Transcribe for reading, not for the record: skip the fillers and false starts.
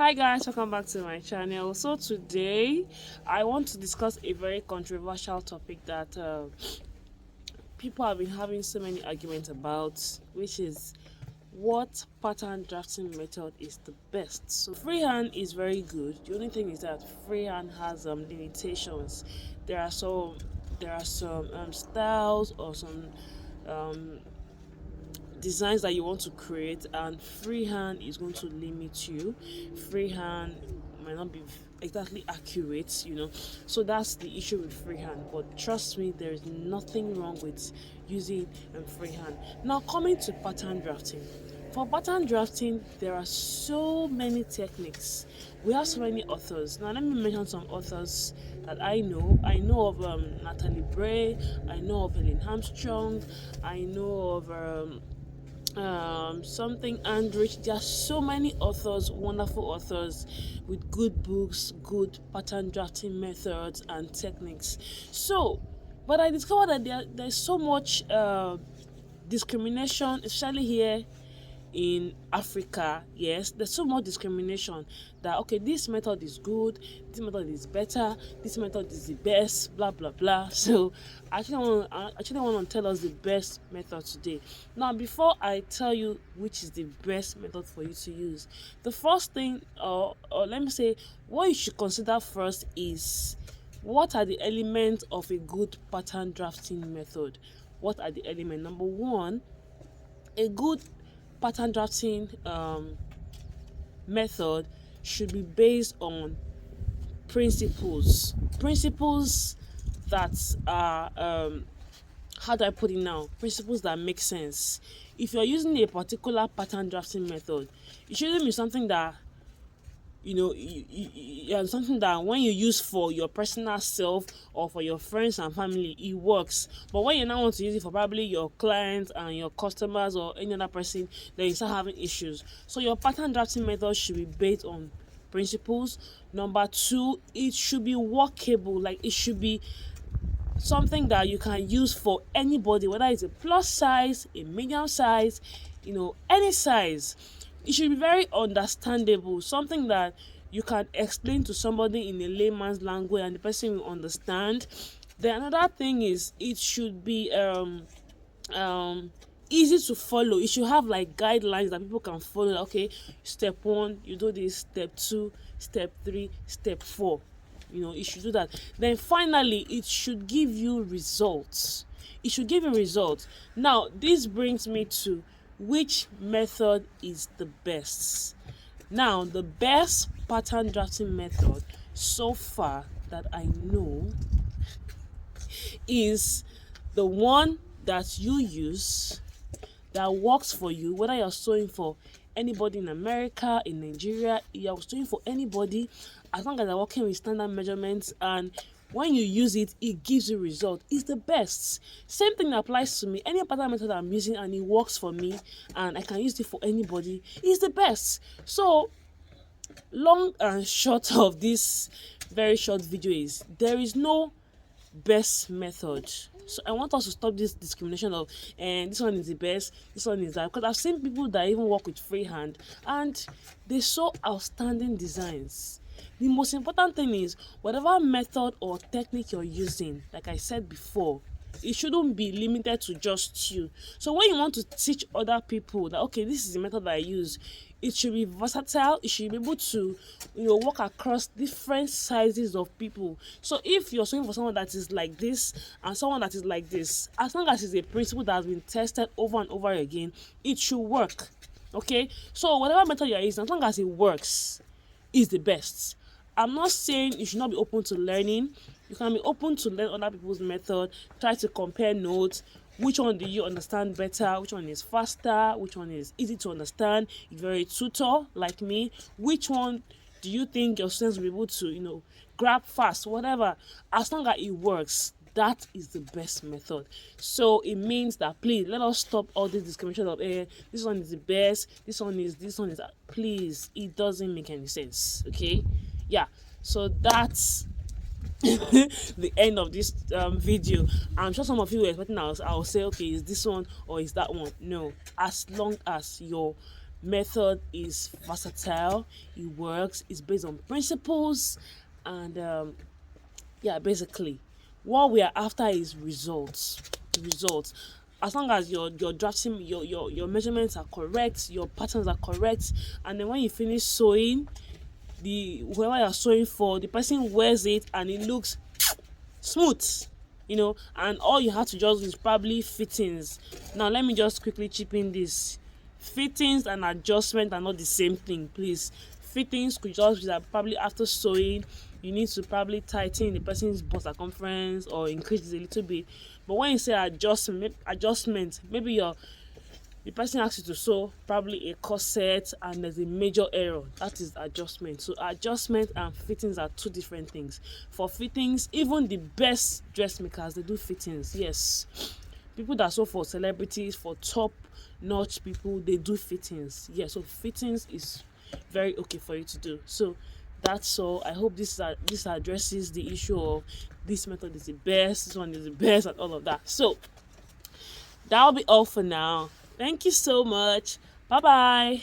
Hi guys, welcome back to my channel. So today I want to discuss a very controversial topic that people have been having so many arguments about, which is what pattern drafting method is the best. So freehand is very good. The only thing is that freehand has limitations. There are some styles or some um, designs that you want to create, and freehand is going to limit you. Freehand might not be exactly accurate, so that's the issue with freehand. But trust me, there is nothing wrong with using freehand. Now, coming to pattern drafting. For pattern drafting, there are so many techniques. We have so many authors. Now, let me mention some authors that I know. I know of Natalie Bray. I know of Helen Armstrong. I know of something Andrich. There are so many authors, wonderful authors with good books, good pattern drafting methods and techniques. So, but I discovered that there's so much discrimination, especially here in Africa. Yes, there's so much discrimination that okay, this method is good, this method is better, this method is the best, blah blah blah. So I actually want to tell us the best method today. Now, before I tell you which is the best method for you to use, the first thing, or let me say, what you should consider first is what are the elements of a good pattern drafting method. What are the elements? Number one, a good pattern drafting method should be based on principles that are how do I put it now, principles that make sense. If you're using a particular pattern drafting method, it shouldn't be something that something that when you use for your personal self or for your friends and family, it works. But when you now want to use it for probably your clients and your customers or any other person, then you start having issues. So your pattern drafting method should be based on principles. Number two, it should be workable. Like, it should be something that you can use for anybody, whether it's a plus size, a medium size, any size. It should be very understandable, something that you can explain to somebody in a layman's language and the person will understand. Then another thing is, it should be easy to follow. It should have like guidelines that people can follow. Okay, step one, you do this, step two, step three, step four. It should do that. Then finally, it should give you results. It should give you results. Now, this brings me to which method is the best. Now, the best pattern drafting method so far that I know is the one that you use, that works for you, whether you're sewing for anybody in America, in Nigeria, you're sewing for anybody, as long as they're working with standard measurements, and when you use it, it gives you result. It's the best. Same thing applies to me. Any pattern method I'm using and it works for me and I can use it for anybody, is the best. So, long and short of this very short video is, there is no best method. So I want us to stop this discrimination of and this one is the best, this one is that, because I've seen people that even work with freehand and they sew outstanding designs. The most important thing is, whatever method or technique you're using, like I said before, it shouldn't be limited to just you. So when you want to teach other people that okay, this is the method that I use, it should be versatile. It should be able to work across different sizes of people. So if you're sewing for someone that is like this and someone that is like this, as long as it's a principle that has been tested over and over again, it should work. Okay, so whatever method you're using, as long as it works, is the best. I'm not saying you should not be open to learning. You can be open to learn other people's method, try to compare notes. Which one do you understand better? Which one is faster? Which one is easy to understand? If you're a tutor like me, which one do you think your students will be able to, grab fast? Whatever. As long as it works, that is the best method. So it means that, please, let us stop all this discrimination of this one is the best, this one is please, it doesn't make any sense. Okay, yeah. So that's the end of this video. I'm sure some of you were expecting I'll say okay, is this one or is that one. No, as long as your method is versatile, it works, it's based on principles, and yeah, basically what we are after is results. As long as your drafting, your measurements are correct, your patterns are correct, and then when you finish sewing, the whoever you're sewing for, the person wears it and it looks smooth, and all you have to just do is probably fittings. Now let me just quickly chip in this. Fittings and adjustment are not the same thing, please. Fittings could just be that probably after sewing you need to probably tighten the person's bust circumference or increase it a little bit. But when you say adjustment, maybe the person asks you to sew probably a corset and there's a major error. That is adjustment. So adjustment and fittings are two different things. For fittings, even the best dressmakers, they do fittings. Yes, people that sew for celebrities, for top notch people, they do fittings. Yeah, so fittings is very okay for you to do. So that's all. I hope this addresses the issue of this method is the best, this one is the best, and all of that. So that'll be all for now. Thank you so much. Bye bye.